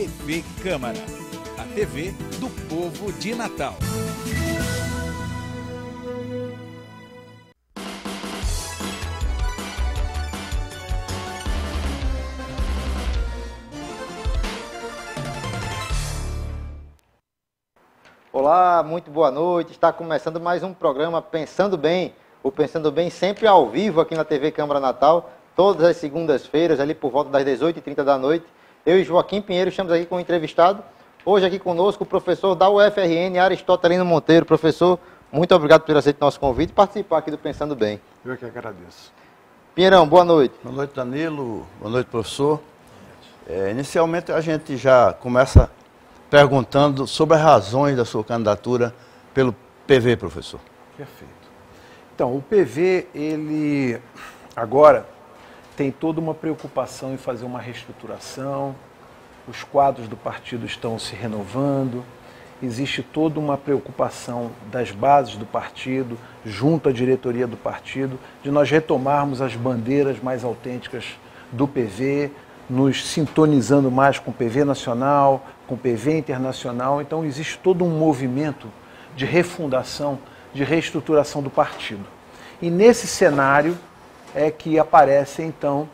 TV Câmara, a TV do povo de Natal. Olá, muito boa noite. Está começando mais um programa Pensando Bem. O Pensando Bem sempre ao vivo aqui na TV Câmara Natal, todas as segundas-feiras, ali por volta das 18h30 da noite. Eu e Joaquim Pinheiro estamos aqui com um entrevistado. Hoje aqui conosco o professor da UFRN, Aristotelino Monteiro. Professor, muito obrigado por aceitar nosso convite e participar aqui do Pensando Bem. Eu que agradeço. Pinheirão, boa noite. Boa noite, Danilo. Boa noite, professor. Inicialmente a gente já começa perguntando sobre as razões da sua candidatura pelo PV, professor. Perfeito. Então, o PV, ele agora tem toda uma preocupação em fazer uma reestruturação, os quadros do partido estão se renovando, existe toda uma preocupação das bases do partido, junto à diretoria do partido, de nós retomarmos as bandeiras mais autênticas do PV, nos sintonizando mais com o PV nacional, com o PV internacional. Então existe todo um movimento de refundação, de reestruturação do partido. E nesse cenário é que aparece então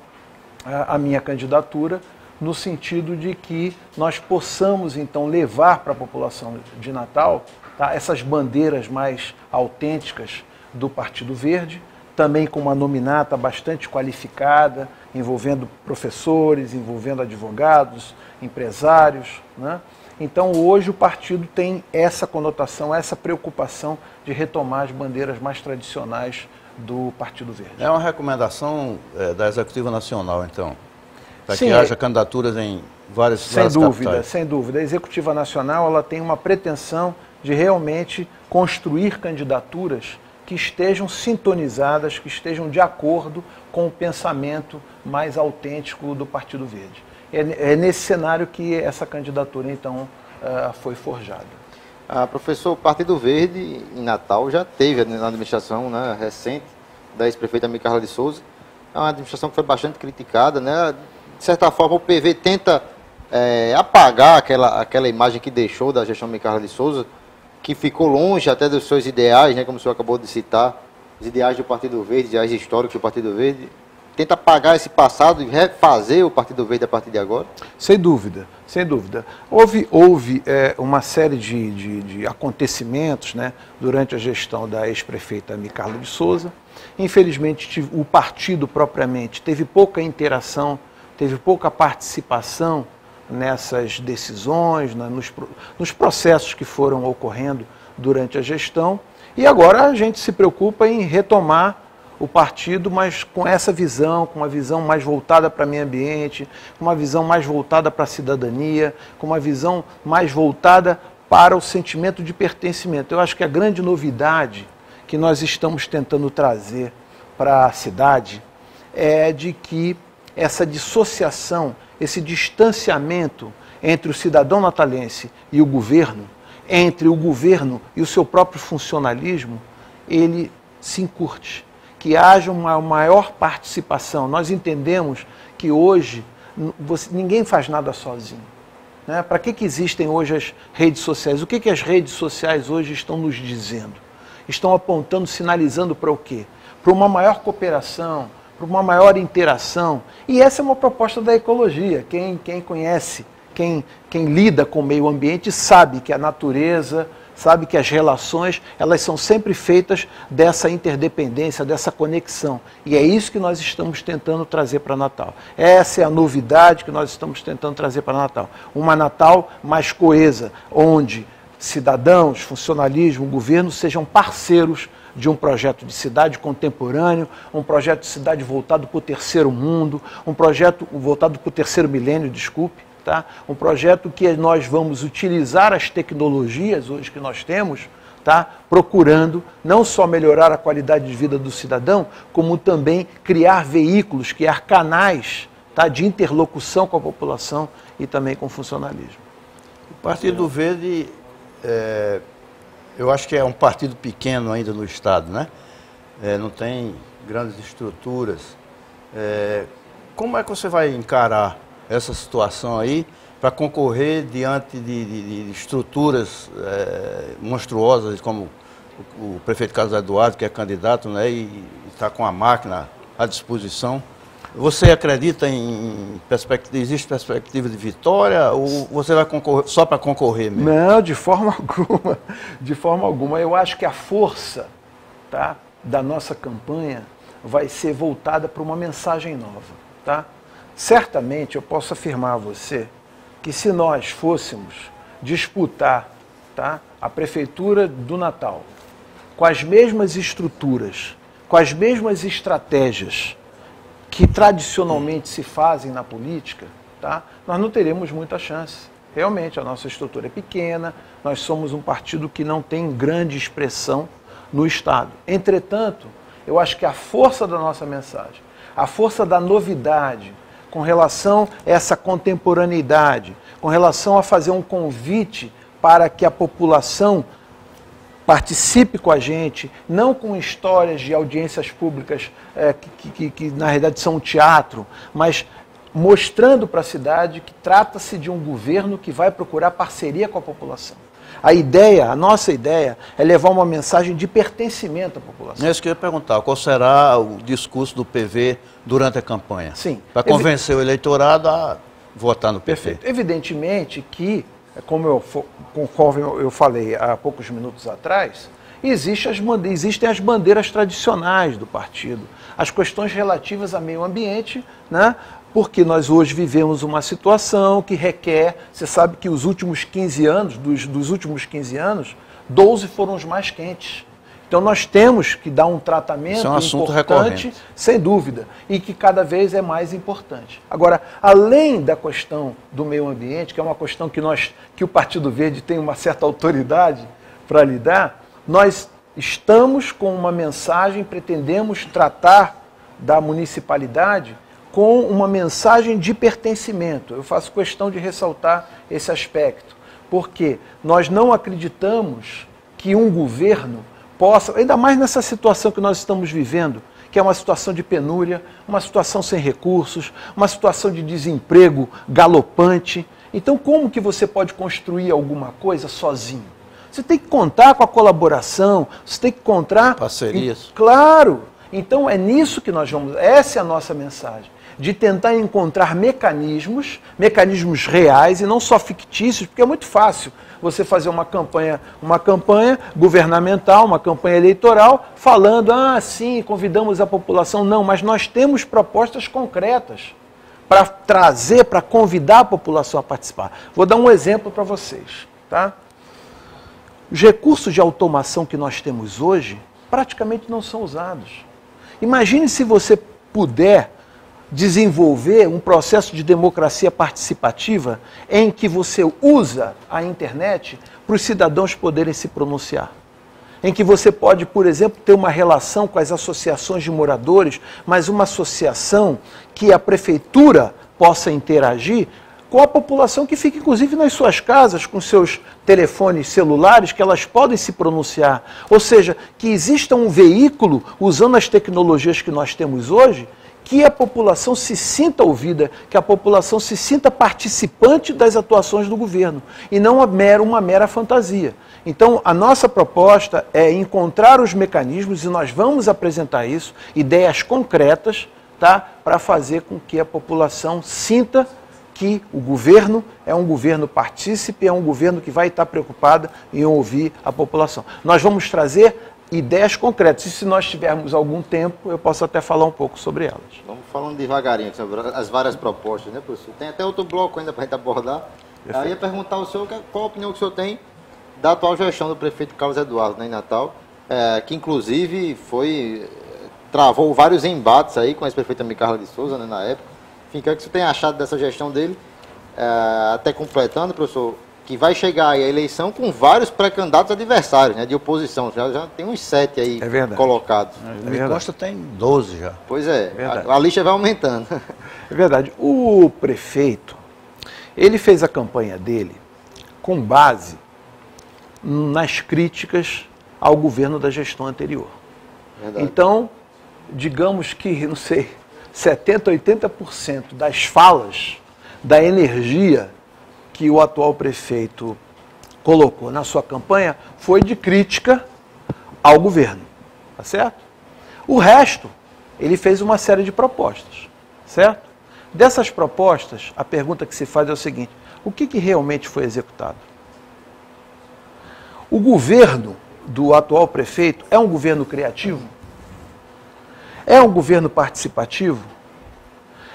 a minha candidatura, no sentido de que nós possamos então levar para a população de Natal, tá, essas bandeiras mais autênticas do Partido Verde, também com uma nominata bastante qualificada, envolvendo professores, envolvendo advogados, empresários, né? Então hoje o partido tem essa conotação, essa preocupação de retomar as bandeiras mais tradicionais do Partido Verde. É uma recomendação da Executiva Nacional, então, para Sim, que haja candidaturas em várias capitais. Sem dúvida. A Executiva Nacional ela tem uma pretensão de realmente construir candidaturas que estejam sintonizadas, que estejam de acordo com o pensamento mais autêntico do Partido Verde. É nesse cenário que essa candidatura, então, foi forjada. Professor, o Partido Verde em Natal já teve na administração, né, recente da ex-prefeita Micaela de Souza. É uma administração que foi bastante criticada, né? De certa forma, o PV tenta apagar aquela imagem que deixou da gestão Micaela de Souza, que ficou longe até dos seus ideais, né, como o senhor acabou de citar, os ideais do Partido Verde, ideais históricos do Partido Verde. Tenta apagar esse passado e refazer o Partido Verde a partir de agora? Sem dúvida, sem dúvida. Houve uma série de acontecimentos, né, durante a gestão da ex-prefeita Micaela de Souza. Infelizmente, o partido propriamente teve pouca interação, teve pouca participação nessas decisões, nos processos que foram ocorrendo durante a gestão. E agora a gente se preocupa em retomar o partido, mas com essa visão, com uma visão mais voltada para o meio ambiente, com uma visão mais voltada para a cidadania, com uma visão mais voltada para o sentimento de pertencimento. Eu acho que a grande novidade que nós estamos tentando trazer para a cidade é de que essa dissociação, esse distanciamento entre o cidadão natalense e o governo, entre o governo e o seu próprio funcionalismo, ele se encurte. Que haja uma maior participação. Nós entendemos que hoje ninguém faz nada sozinho, né? Para que existem hoje as redes sociais? O que as redes sociais hoje estão nos dizendo? Estão apontando, sinalizando para o quê? Para uma maior cooperação, para uma maior interação. E essa é uma proposta da ecologia. Quem conhece, quem lida com o meio ambiente sabe que a natureza, sabe que as relações, elas são sempre feitas dessa interdependência, dessa conexão. E é isso que nós estamos tentando trazer para Natal. Essa é a novidade que nós estamos tentando trazer para Natal. Uma Natal mais coesa, onde cidadãos, funcionalismo, governo sejam parceiros de um projeto de cidade contemporâneo, um projeto de cidade voltado para o terceiro mundo, um projeto voltado para o terceiro milênio, desculpe. Tá? Um projeto que nós vamos utilizar as tecnologias hoje que nós temos, tá? Procurando não só melhorar a qualidade de vida do cidadão, como também criar veículos, criar canais, tá? De interlocução com a população e também com o funcionalismo. O Partido Verde, eu acho que é um partido pequeno ainda no Estado, né? Não tem grandes estruturas. Como é que você vai encarar essa situação aí para concorrer diante de estruturas monstruosas, como o prefeito Carlos Eduardo, que é candidato, né, e está com a máquina à disposição. Você acredita em perspectiva, existe perspectiva de vitória ou você vai concorrer só para concorrer mesmo? Não, de forma alguma. De forma alguma. Eu acho que a força, tá, da nossa campanha vai ser voltada para uma mensagem nova. Tá? Certamente eu posso afirmar a você que se nós fôssemos disputar, tá, a Prefeitura do Natal com as mesmas estruturas, com as mesmas estratégias que tradicionalmente se fazem na política, tá, nós não teremos muita chance. Realmente, a nossa estrutura é pequena, nós somos um partido que não tem grande expressão no Estado. Entretanto, eu acho que a força da nossa mensagem, a força da novidade, com relação a essa contemporaneidade, com relação a fazer um convite para que a população participe com a gente, não com histórias de audiências públicas que na realidade são um teatro, mas mostrando para a cidade que trata-se de um governo que vai procurar parceria com a população. A nossa ideia é levar uma mensagem de pertencimento à população. É isso que eu ia perguntar, qual será o discurso do PV durante a campanha? Sim. Para convencer o eleitorado a votar no PV. Perfeito. Evidentemente conforme eu falei há poucos minutos atrás, existem as bandeiras tradicionais do partido, as questões relativas ao meio ambiente, né? Porque nós hoje vivemos uma situação que requer, você sabe que os últimos 15 anos, dos últimos 15 anos, 12 foram os mais quentes. Então nós temos que dar um tratamento assunto importante, recorrente, sem dúvida, e que cada vez é mais importante. Agora, além da questão do meio ambiente, que é uma questão que o Partido Verde tem uma certa autoridade para lidar, nós estamos com uma mensagem, pretendemos tratar da municipalidade com uma mensagem de pertencimento. Eu faço questão de ressaltar esse aspecto, porque nós não acreditamos que um governo possa, ainda mais nessa situação que nós estamos vivendo, que é uma situação de penúria, uma situação sem recursos, uma situação de desemprego galopante. Então, como que você pode construir alguma coisa sozinho? Você tem que contar com a colaboração, você tem que contar... Parcerias. Claro! Então, é nisso que nós vamos... Essa é a nossa mensagem, de tentar encontrar mecanismos reais e não só fictícios, porque é muito fácil você fazer uma campanha governamental, uma campanha eleitoral, falando, sim, convidamos a população. Não, mas nós temos propostas concretas para trazer, para convidar a população a participar. Vou dar um exemplo para vocês. Tá? Os recursos de automação que nós temos hoje praticamente não são usados. Imagine se você puder desenvolver um processo de democracia participativa em que você usa a internet para os cidadãos poderem se pronunciar. Em que você pode, por exemplo, ter uma relação com as associações de moradores, mas uma associação que a prefeitura possa interagir com a população que fica, inclusive, nas suas casas, com seus telefones celulares, que elas podem se pronunciar. Ou seja, que exista um veículo, usando as tecnologias que nós temos hoje, que a população se sinta ouvida, que a população se sinta participante das atuações do governo, e não uma mera fantasia. Então, a nossa proposta é encontrar os mecanismos, e nós vamos apresentar isso, ideias concretas, tá, para fazer com que a população sinta que o governo é um governo partícipe, é um governo que vai estar preocupado em ouvir a população. Nós vamos trazer ideias concretas, e se nós tivermos algum tempo, eu posso até falar um pouco sobre elas. Vamos falando devagarinho sobre as várias propostas, né, professor? Tem até outro bloco ainda para a gente abordar. Perfeito. Eu ia perguntar ao senhor qual a opinião que o senhor tem da atual gestão do prefeito Carlos Eduardo, né, em Natal, que inclusive travou vários embates aí com a ex-prefeita Micarla de Souza, né, na época. Enfim, o que você tem achado dessa gestão dele? Até completando, professor, que vai chegar aí a eleição com vários pré-candidatos adversários, né, de oposição. Já tem uns 7 aí colocados. Me consta tem 12 já. Pois é, a lista vai aumentando. É verdade. O prefeito, ele fez a campanha dele com base nas críticas ao governo da gestão anterior. Verdade. Então, digamos que, não sei, 70%, 80% das falas, da energia que o atual prefeito colocou na sua campanha foi de crítica ao governo, tá certo? O resto, ele fez uma série de propostas, certo? Dessas propostas, a pergunta que se faz é o seguinte: o que realmente foi executado? O governo do atual prefeito é um governo criativo? É um governo participativo?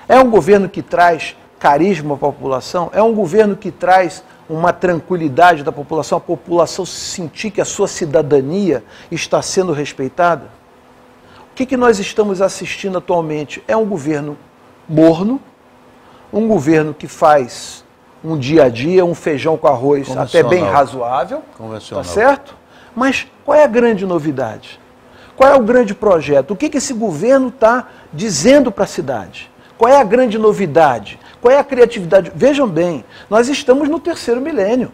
É um governo que traz carisma à população? É um governo que traz uma tranquilidade da população, a população sentir que a sua cidadania está sendo respeitada? O que nós estamos assistindo atualmente? É um governo morno, um governo que faz um dia a dia, um feijão com arroz até bem razoável, tá certo? Mas qual é a grande novidade? Qual é o grande projeto? O que esse governo está dizendo para a cidade? Qual é a grande novidade? Qual é a criatividade? Vejam bem, nós estamos no 3º milênio,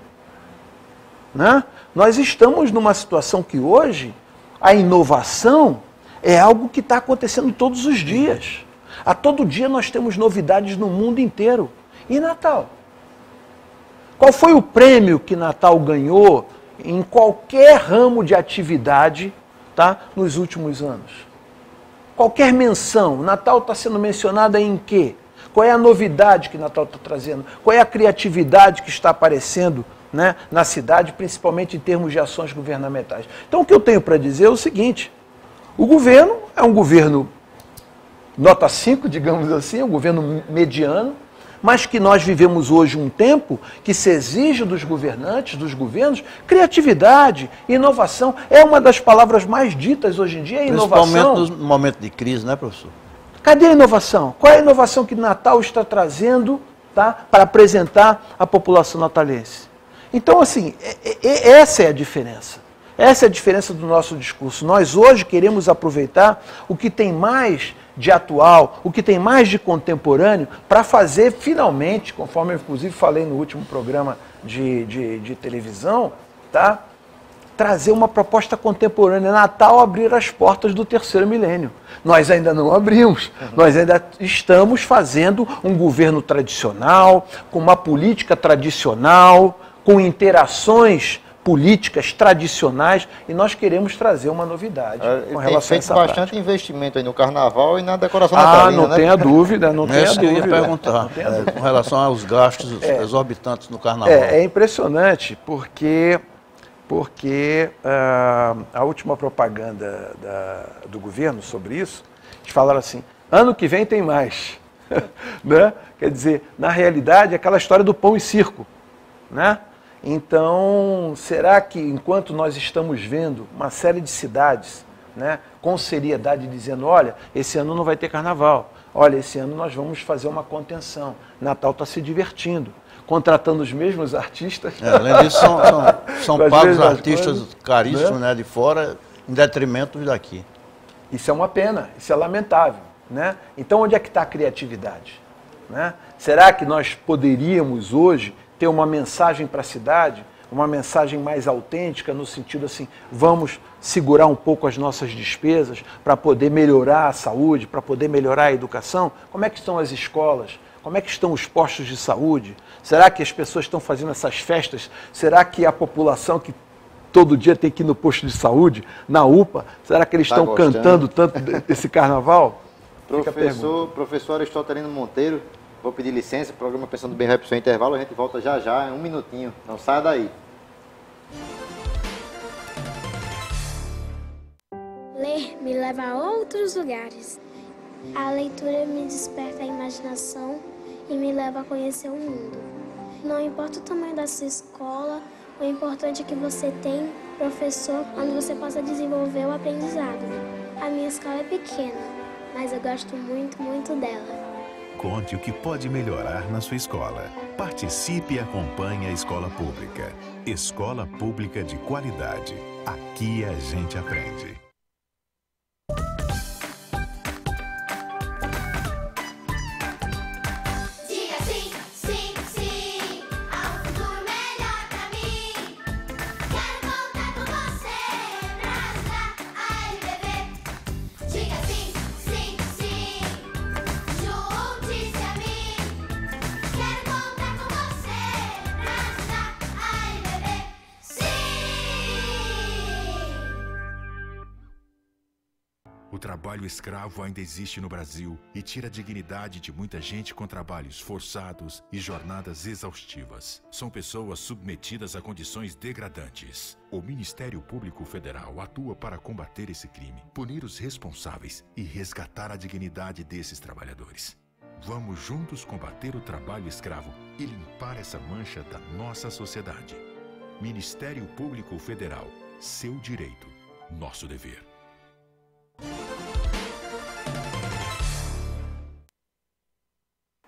né? Nós estamos numa situação que hoje a inovação é algo que está acontecendo todos os dias. A todo dia nós temos novidades no mundo inteiro. E Natal? Qual foi o prêmio que Natal ganhou em qualquer ramo de atividade, tá, nos últimos anos? Qualquer menção, Natal está sendo mencionada em quê? Qual é a novidade que Natal está trazendo? Qual é a criatividade que está aparecendo, né, na cidade, principalmente em termos de ações governamentais? Então o que eu tenho para dizer é o seguinte: o governo é um governo nota 5, digamos assim, um governo mediano, mas que nós vivemos hoje um tempo que se exige dos governantes, dos governos, criatividade, inovação. É uma das palavras mais ditas hoje em dia, a inovação. Principalmente no momento de crise, né, professor? Cadê a inovação? Qual é a inovação que Natal está trazendo, tá, para apresentar à população natalense? Então, assim, essa é a diferença. Essa é a diferença do nosso discurso. Nós hoje queremos aproveitar o que tem mais de atual, o que tem mais de contemporâneo, para fazer finalmente, conforme eu inclusive falei no último programa de televisão, tá, trazer uma proposta contemporânea. Natal abrir as portas do 3º milênio. Nós ainda não abrimos, nós ainda estamos fazendo um governo tradicional, com uma política tradicional, com interações políticas tradicionais, e nós queremos trazer uma novidade com relação a essa bastante prática. Investimento aí no carnaval e na decoração natalina, não tenha dúvida, não tenha dúvida. Eu ia perguntar, com relação aos gastos exorbitantes no carnaval. É impressionante, porque a última propaganda do governo sobre isso, eles falaram assim: ano que vem tem mais. Né? Quer dizer, na realidade, é aquela história do pão e circo, né? Então, será que enquanto nós estamos vendo uma série de cidades, né, com seriedade dizendo: olha, esse ano não vai ter carnaval, olha, esse ano nós vamos fazer uma contenção, Natal está se divertindo, contratando os mesmos artistas. Além disso, são pagos artistas caríssimos, né, de fora, em detrimento dos daqui. Isso é uma pena, isso é lamentável, né? Então, onde é que está a criatividade? Né? Será que nós poderíamos hoje ter uma mensagem para a cidade, uma mensagem mais autêntica, no sentido assim: vamos segurar um pouco as nossas despesas para poder melhorar a saúde, para poder melhorar a educação? Como é que estão as escolas? Como é que estão os postos de saúde? Será que as pessoas estão fazendo essas festas? Será que a população que todo dia tem que ir no posto de saúde, na UPA, será que eles estão cantando tanto esse carnaval? Professor Aristotelino Monteiro, vou pedir licença, o programa Pensando Bem vai para o seu intervalo, a gente volta já já, em um minutinho, não saia daí. Ler me leva a outros lugares. A leitura me desperta a imaginação e me leva a conhecer o mundo. Não importa o tamanho da sua escola, o importante é que você tem professor onde você possa desenvolver o aprendizado. A minha escola é pequena, mas eu gosto muito, muito dela. Conte o que pode melhorar na sua escola. Participe e acompanhe a escola pública. Escola pública de qualidade. Aqui a gente aprende. O trabalho escravo ainda existe no Brasil e tira a dignidade de muita gente com trabalhos forçados e jornadas exaustivas. São pessoas submetidas a condições degradantes. O Ministério Público Federal atua para combater esse crime, punir os responsáveis e resgatar a dignidade desses trabalhadores. Vamos juntos combater o trabalho escravo e limpar essa mancha da nossa sociedade. Ministério Público Federal. Seu direito, nosso dever.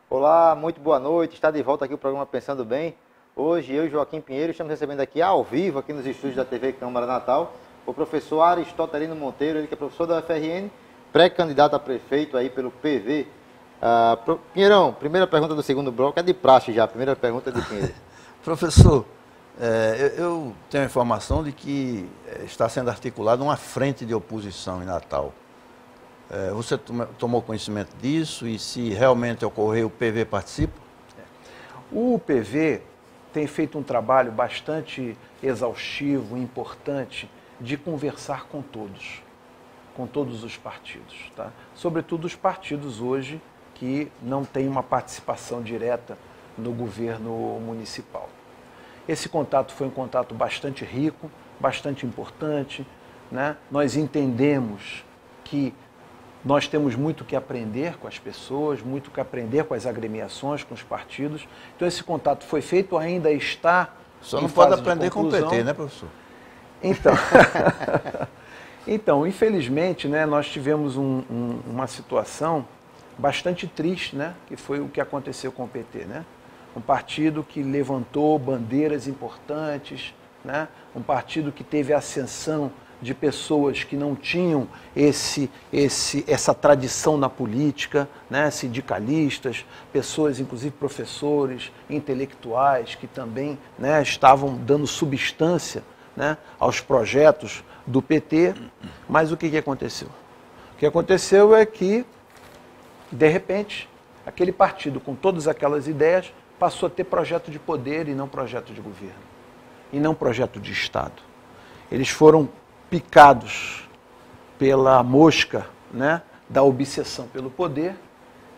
Olá, muito boa noite. Está de volta aqui o programa Pensando Bem. Hoje eu e Joaquim Pinheiro estamos recebendo aqui ao vivo, aqui nos estúdios da TV Câmara Natal, o professor Aristotelino Monteiro, ele que é professor da UFRN, pré-candidato a prefeito aí pelo PV. Pinheirão, primeira pergunta do segundo bloco é de praxe já, a primeira pergunta é de Pinheiro. Professor, eu tenho a informação de que está sendo articulada uma frente de oposição em Natal. Você tomou conhecimento disso e se realmente ocorreu, o PV participa? O PV tem feito um trabalho bastante exaustivo, importante, de conversar com todos os partidos, tá? Sobretudo os partidos hoje que não têm uma participação direta no governo municipal. Esse contato foi um contato bastante rico, bastante importante, né? Nós entendemos que nós temos muito que aprender com as pessoas, muito que aprender com as agremiações, com os partidos. Então esse contato foi feito, ainda está Só não pode aprender com o PT, né, professor? Então, infelizmente, né, nós tivemos uma situação bastante triste, né, que foi o que aconteceu com o PT, né? Um partido que levantou bandeiras importantes, né? Um partido que teve a ascensão de pessoas que não tinham essa tradição na política, né? Sindicalistas, pessoas, inclusive professores, intelectuais, que também, né, estavam dando substância, né, aos projetos do PT. Mas o que aconteceu? O que aconteceu é que, de repente, aquele partido com todas aquelas ideias passou a ter projeto de poder e não projeto de governo, e não projeto de Estado. Eles foram picados pela mosca, né, da obsessão pelo poder,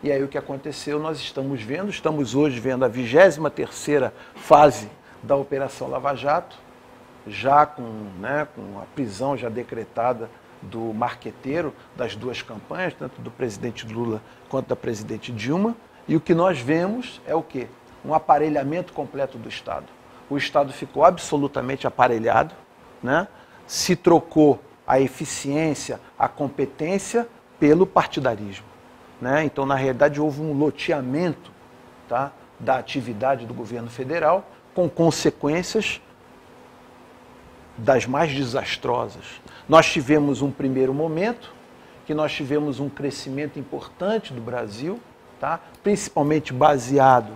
e aí o que aconteceu nós estamos hoje vendo a 23ª fase da Operação Lava Jato, já com a prisão já decretada do marqueteiro das duas campanhas, tanto do presidente Lula quanto da presidente Dilma, e o que nós vemos é o quê? Um aparelhamento completo do Estado. O Estado ficou absolutamente aparelhado, né? Se trocou a eficiência, a competência pelo partidarismo, né? Então, na realidade, houve um loteamento, tá, da atividade do governo federal, com consequências das mais desastrosas. Nós tivemos um primeiro momento, que nós tivemos um crescimento importante do Brasil, tá? Principalmente baseado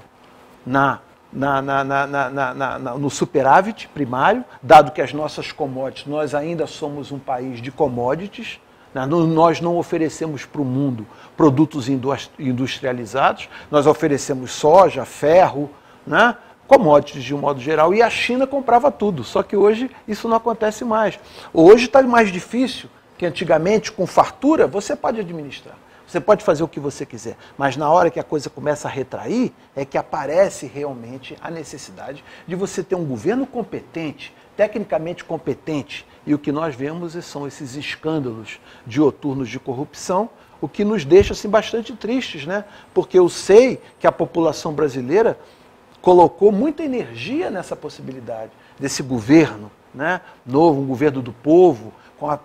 no superávit primário, dado que as nossas commodities, nós ainda somos um país de commodities, né? Nós não oferecemos para o mundo produtos industrializados, nós oferecemos soja, ferro, né? Commodities de um modo geral, e a China comprava tudo, só que hoje isso não acontece mais. Hoje está mais difícil, que antigamente com fartura você pode administrar. Você pode fazer o que você quiser, mas na hora que a coisa começa a retrair, é que aparece realmente a necessidade de você ter um governo competente, tecnicamente competente, e o que nós vemos são esses escândalos dioturnos de corrupção, o que nos deixa assim, bastante tristes, né? Porque eu sei que a população brasileira colocou muita energia nessa possibilidade desse governo, né, novo, um governo do povo,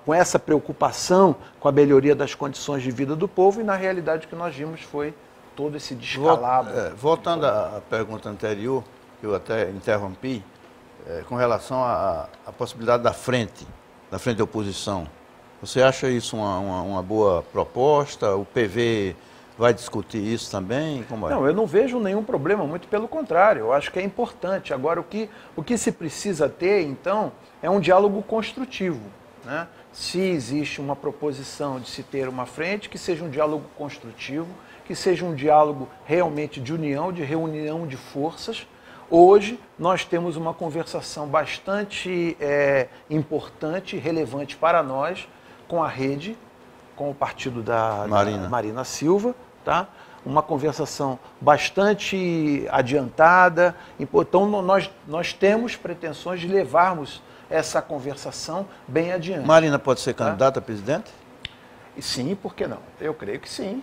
com essa preocupação com a melhoria das condições de vida do povo, e na realidade o que nós vimos foi todo esse descalabro. Voltando à pergunta anterior, que eu até interrompi, com relação à possibilidade da frente de oposição, você acha isso uma boa proposta? O PV vai discutir isso também? Como é? Não, eu não vejo nenhum problema, muito pelo contrário, eu acho que é importante. Agora, o que se precisa ter, então, é um diálogo construtivo, né? Se existe uma proposição de se ter uma frente, que seja um diálogo construtivo, que seja um diálogo realmente de união, de reunião de forças. Hoje, nós temos uma conversação bastante importante, relevante para nós, com a rede, com o partido da Marina. Marina Silva, tá? Uma conversação bastante adiantada. Então, nós temos pretensões de levarmos essa conversação bem adiante. Marina pode ser candidata a presidente? E sim, por que não? Eu creio que sim.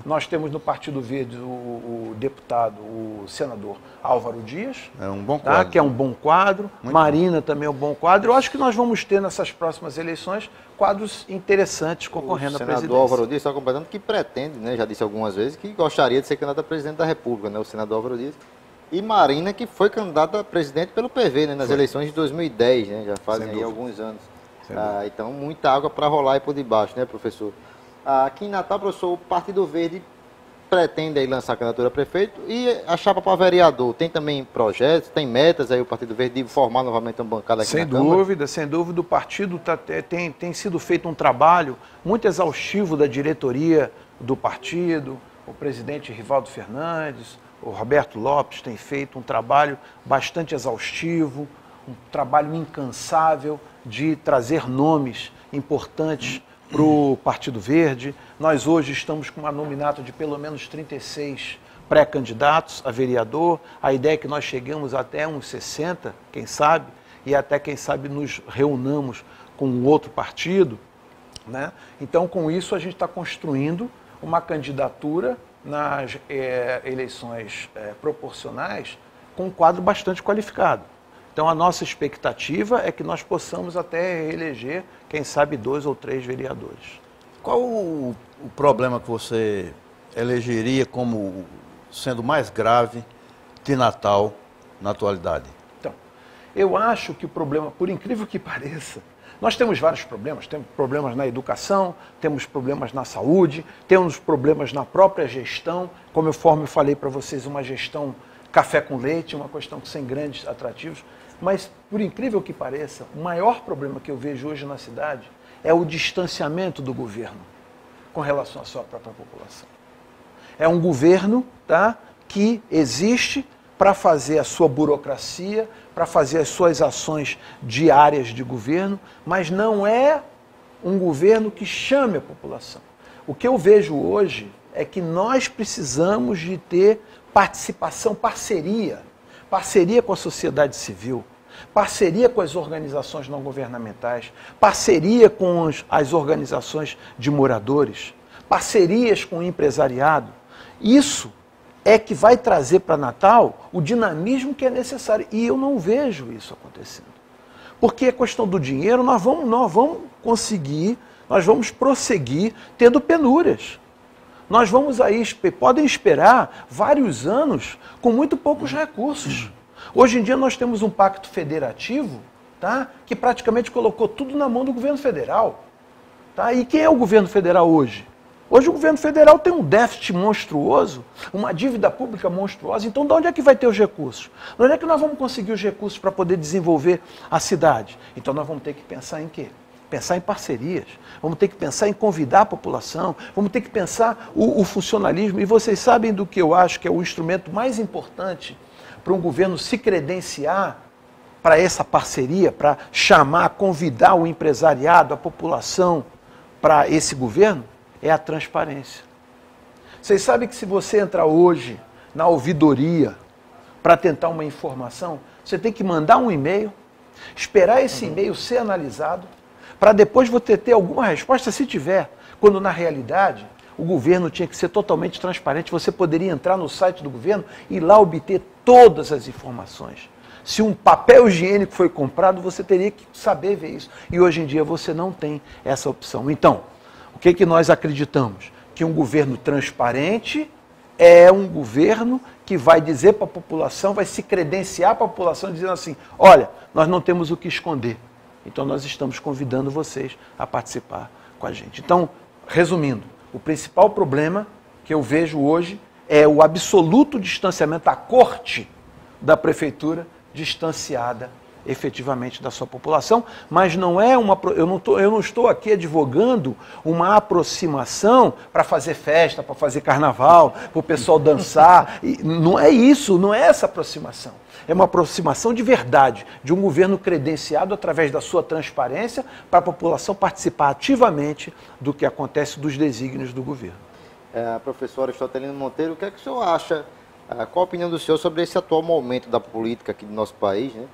Nós temos no Partido Verde o deputado, o senador Álvaro Dias. É um bom quadro. Que é um bom quadro. Muito Marina também é um bom quadro. Eu acho que nós vamos ter nessas próximas eleições quadros interessantes concorrendo à presidência. O senador Álvaro Dias está completando que pretende, né, já disse algumas vezes, que gostaria de ser candidato a presidente da República, né, o senador Álvaro Dias. E Marina, que foi candidata a presidente pelo PV, né, nas eleições de 2010, né, já fazem aí alguns anos. Então, muita água para rolar aí por debaixo, né, professor? Aqui em Natal, professor, o Partido Verde pretende aí lançar a candidatura a prefeito e a chapa para vereador. Tem também projetos, tem metas aí o Partido Verde de formar novamente uma bancada aqui na Câmara? Sem dúvida, o partido tem sido feito um trabalho muito exaustivo da diretoria do partido, o presidente Rivaldo Fernandes, o Roberto Lopes tem feito um trabalho bastante exaustivo, um trabalho incansável de trazer nomes importantes para o Partido Verde. Nós hoje estamos com uma nominato de pelo menos 36 pré-candidatos a vereador. A ideia é que nós cheguemos até uns 60, quem sabe, e até, quem sabe, nos reunamos com outro partido, né? Então, com isso, a gente está construindo uma candidatura nas eleições proporcionais com um quadro bastante qualificado. Então, a nossa expectativa é que nós possamos até eleger, quem sabe, 2 ou 3 vereadores. Qual o problema que você elegeria como sendo mais grave de Natal na atualidade? Então, eu acho que o problema, por incrível que pareça, nós temos vários problemas. Temos problemas na educação, temos problemas na saúde, temos problemas na própria gestão, como eu falei para vocês, uma gestão café com leite, uma questão sem grandes atrativos. Mas, por incrível que pareça, o maior problema que eu vejo hoje na cidade é o distanciamento do governo com relação à sua própria população. É um governo, tá, que existe para fazer a sua burocracia, para fazer as suas ações diárias de governo, mas não é um governo que chame a população. O que eu vejo hoje é que nós precisamos de ter participação, parceria com a sociedade civil, parceria com as organizações não governamentais, parceria com as organizações de moradores, parcerias com o empresariado. Isso é que vai trazer para Natal o dinamismo que é necessário. E eu não vejo isso acontecendo. Porque a questão do dinheiro, nós vamos conseguir, nós vamos prosseguir tendo penúrias. Nós vamos aí, podem esperar vários anos com muito poucos recursos. Hoje em dia nós temos um pacto federativo, tá, que praticamente colocou tudo na mão do governo federal. Tá? E quem é o governo federal hoje? Hoje o governo federal tem um déficit monstruoso, uma dívida pública monstruosa. Então, de onde é que vai ter os recursos? De onde é que nós vamos conseguir os recursos para poder desenvolver a cidade? Então, nós vamos ter que pensar em quê? Pensar em parcerias, vamos ter que pensar em convidar a população, vamos ter que pensar o funcionalismo. E vocês sabem do que eu acho que é o instrumento mais importante para um governo se credenciar para essa parceria, para chamar, convidar o empresariado, a população para esse governo? É a transparência. Vocês sabem que se você entrar hoje na ouvidoria para tentar uma informação, você tem que mandar um e-mail, esperar esse e-mail ser analisado, para depois você ter alguma resposta, se tiver, quando na realidade o governo tinha que ser totalmente transparente. Você poderia entrar no site do governo e lá obter todas as informações. Se um papel higiênico foi comprado, você teria que saber ver isso. E hoje em dia você não tem essa opção. Então, o que nós acreditamos? Que um governo transparente é um governo que vai dizer para a população, vai se credenciar para a população dizendo assim, olha, nós não temos o que esconder. Então nós estamos convidando vocês a participar com a gente. Então, resumindo, o principal problema que eu vejo hoje é o absoluto distanciamento, a corte da prefeitura distanciada efetivamente da sua população, mas não é eu não estou aqui advogando uma aproximação para fazer festa, para fazer carnaval, para o pessoal dançar. Não é isso, não é essa aproximação. É uma aproximação de verdade, de um governo credenciado através da sua transparência para a população participar ativamente do que acontece dos desígnios do governo. Professor Aristotelino Monteiro, o que é que o senhor acha, qual a opinião do senhor sobre esse atual momento da política aqui do nosso país, né?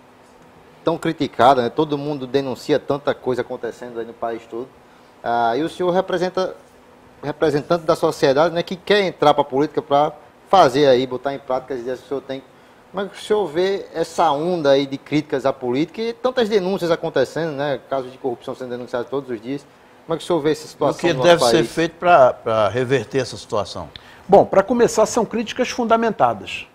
Tão criticada, né? Todo mundo denuncia tanta coisa acontecendo aí no país todo. E o senhor representante da sociedade, né, que quer entrar para a política para fazer aí, botar em prática as ideias que o senhor tem. Como é que o senhor vê essa onda aí de críticas à política e tantas denúncias acontecendo, né? Casos de corrupção sendo denunciados todos os dias. Como é que o senhor vê essa situação? O que deve ser feito para reverter essa situação? Bom, para começar, são críticas fundamentadas.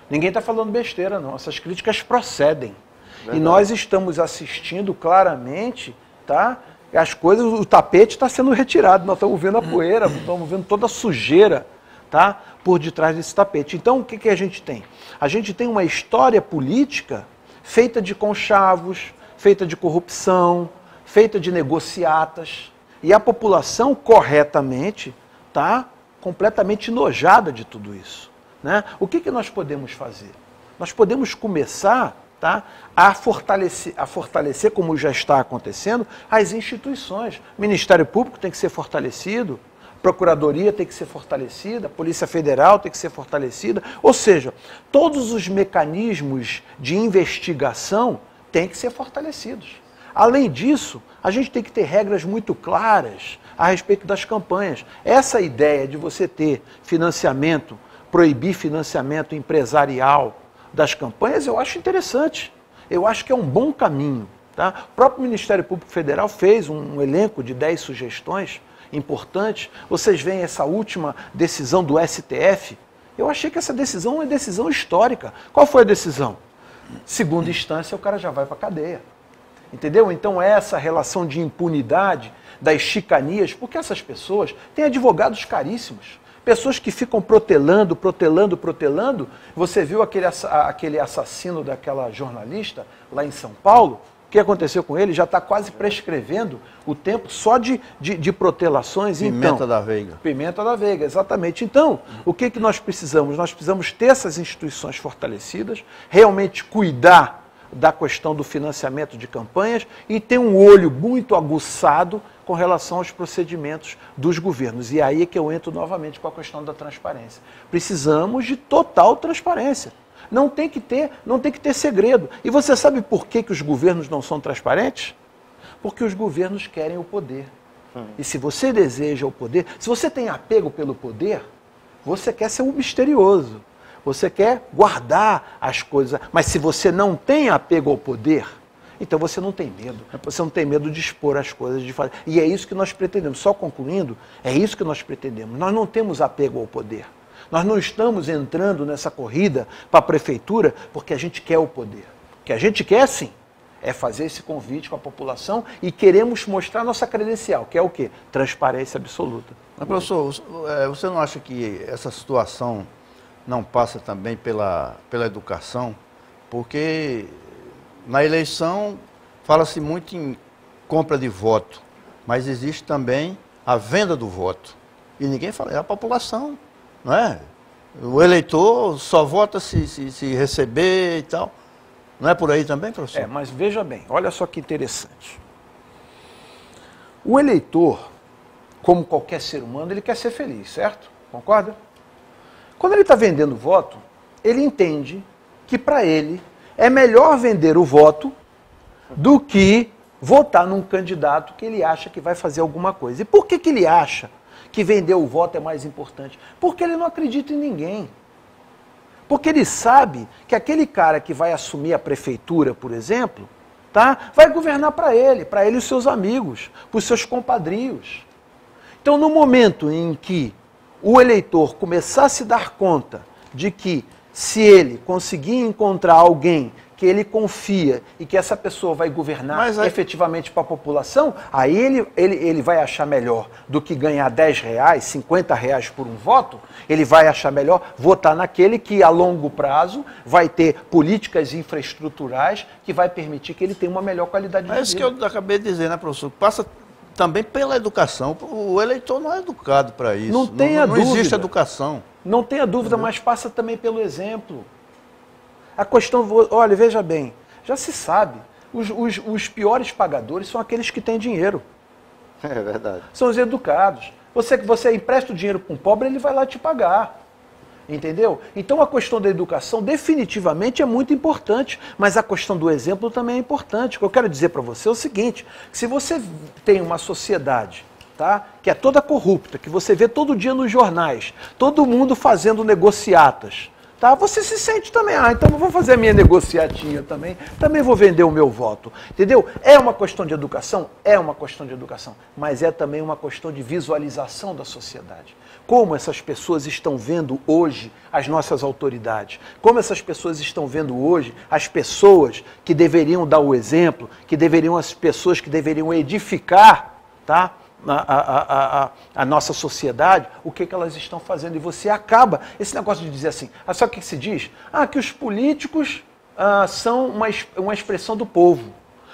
Ninguém está falando besteira, não. Essas críticas procedem. Verdade. E nós estamos assistindo claramente, tá? As coisas, o tapete está sendo retirado, nós estamos vendo a poeira, estamos vendo toda a sujeira, tá? Por detrás desse tapete. Então, o que a gente tem? A gente tem uma história política feita de conchavos, feita de corrupção, feita de negociatas, e a população corretamente está completamente enojada de tudo isso, né? O que nós podemos fazer? Nós podemos começar, tá, a fortalecer, como já está acontecendo, as instituições. O Ministério Público tem que ser fortalecido, a Procuradoria tem que ser fortalecida, a Polícia Federal tem que ser fortalecida, ou seja, todos os mecanismos de investigação têm que ser fortalecidos. Além disso, a gente tem que ter regras muito claras a respeito das campanhas. Essa ideia de você ter financiamento, proibir financiamento empresarial das campanhas, eu acho interessante. Eu acho que é um bom caminho, tá? O próprio Ministério Público Federal fez um elenco de 10 sugestões importantes. Vocês veem essa última decisão do STF. Eu achei que essa decisão é uma decisão histórica. Qual foi a decisão? Segunda instância, o cara já vai para a cadeia. Entendeu? Então essa relação de impunidade, das chicanias, porque essas pessoas têm advogados caríssimos. Pessoas que ficam protelando. Você viu aquele assassino daquela jornalista lá em São Paulo? O que aconteceu com ele? Já está quase prescrevendo o tempo só de protelações. Pimenta da Veiga. Pimenta da Veiga, exatamente. Então, o que nós precisamos? Nós precisamos ter essas instituições fortalecidas, realmente cuidar da questão do financiamento de campanhas e ter um olho muito aguçado com relação aos procedimentos dos governos. E aí é que eu entro novamente com a questão da transparência. Precisamos de total transparência. Não tem que ter segredo. E você sabe por que os governos não são transparentes? Porque os governos querem o poder. E se você deseja o poder, se você tem apego pelo poder, você quer ser um misterioso. Você quer guardar as coisas. Mas se você não tem apego ao poder, então você não tem medo. Você não tem medo de expor as coisas, de fazer. E é isso que nós pretendemos. Só concluindo, é isso que nós pretendemos. Nós não temos apego ao poder. Nós não estamos entrando nessa corrida para a prefeitura porque a gente quer o poder. O que a gente quer, sim, é fazer esse convite com a população e queremos mostrar nossa credencial, que é o quê? Transparência absoluta. Mas, professor, você não acha que essa situação não passa também pela educação? Porque na eleição fala-se muito em compra de voto, mas existe também a venda do voto. E ninguém fala, é a população, não é? O eleitor só vota se receber e tal. Não é por aí também, professor? Mas veja bem, olha só que interessante. O eleitor, como qualquer ser humano, ele quer ser feliz, certo? Concorda? Quando ele está vendendo voto, ele entende que para ele é melhor vender o voto do que votar num candidato que ele acha que vai fazer alguma coisa. E por que ele acha que vender o voto é mais importante? Porque ele não acredita em ninguém. Porque ele sabe que aquele cara que vai assumir a prefeitura, por exemplo, tá, vai governar para ele e os seus amigos, para os seus compadrios. Então, no momento em que o eleitor começar a se dar conta de que se ele conseguir encontrar alguém que ele confia e que essa pessoa vai governar efetivamente para a população, aí ele vai achar melhor do que ganhar R$10, R$50 por um voto, ele vai achar melhor votar naquele que a longo prazo vai ter políticas infraestruturais que vai permitir que ele tenha uma melhor qualidade de vida. É isso que eu acabei de dizer, né, professor? Passa também pela educação. O eleitor não é educado para isso. Não tenha dúvida. Não existe educação. Não tenha dúvida, mas passa também pelo exemplo. A questão, olha, veja bem, já se sabe, os piores pagadores são aqueles que têm dinheiro. É verdade. São os educados. Você empresta o dinheiro para um pobre, ele vai lá te pagar. Entendeu? Então a questão da educação definitivamente é muito importante, mas a questão do exemplo também é importante. O que eu quero dizer para você é o seguinte, se você tem uma sociedade, tá, que é toda corrupta, que você vê todo dia nos jornais, todo mundo fazendo negociatas, tá? Você se sente também, então eu vou fazer a minha negociatinha também vou vender o meu voto, entendeu? É uma questão de educação? É uma questão de educação, mas é também uma questão de visualização da sociedade. Como essas pessoas estão vendo hoje as nossas autoridades, como essas pessoas estão vendo hoje as pessoas que deveriam dar o exemplo, as pessoas que deveriam edificar, tá? A nossa sociedade, o que elas estão fazendo. E você acaba, esse negócio de dizer assim, só que se diz, que os políticos são uma expressão do povo.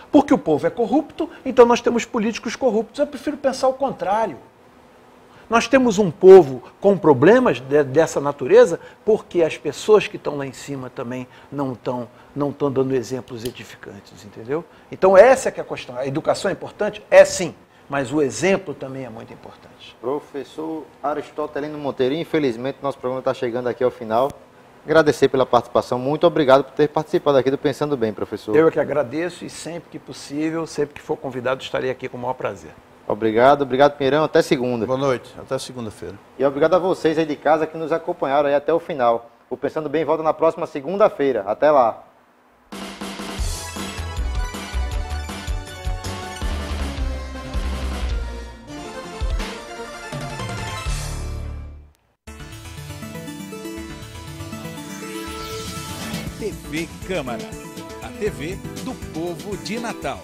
Porque o povo é corrupto, então nós temos políticos corruptos. Eu prefiro pensar o contrário. Nós temos um povo com problemas dessa natureza porque as pessoas que estão lá em cima também não estão dando exemplos edificantes, entendeu? Então essa é que é a questão. A educação é importante? É sim. Mas o exemplo também é muito importante. Professor Aristotelino Monteiro, infelizmente nosso programa está chegando aqui ao final. Agradecer pela participação, muito obrigado por ter participado aqui do Pensando Bem, professor. Eu é que agradeço e sempre que possível, sempre que for convidado, estarei aqui com o maior prazer. Obrigado Pinheirão, até segunda. Boa noite, até segunda-feira. E obrigado a vocês aí de casa que nos acompanharam aí até o final. O Pensando Bem volta na próxima segunda-feira. Até lá. TV Câmara, a TV do povo de Natal.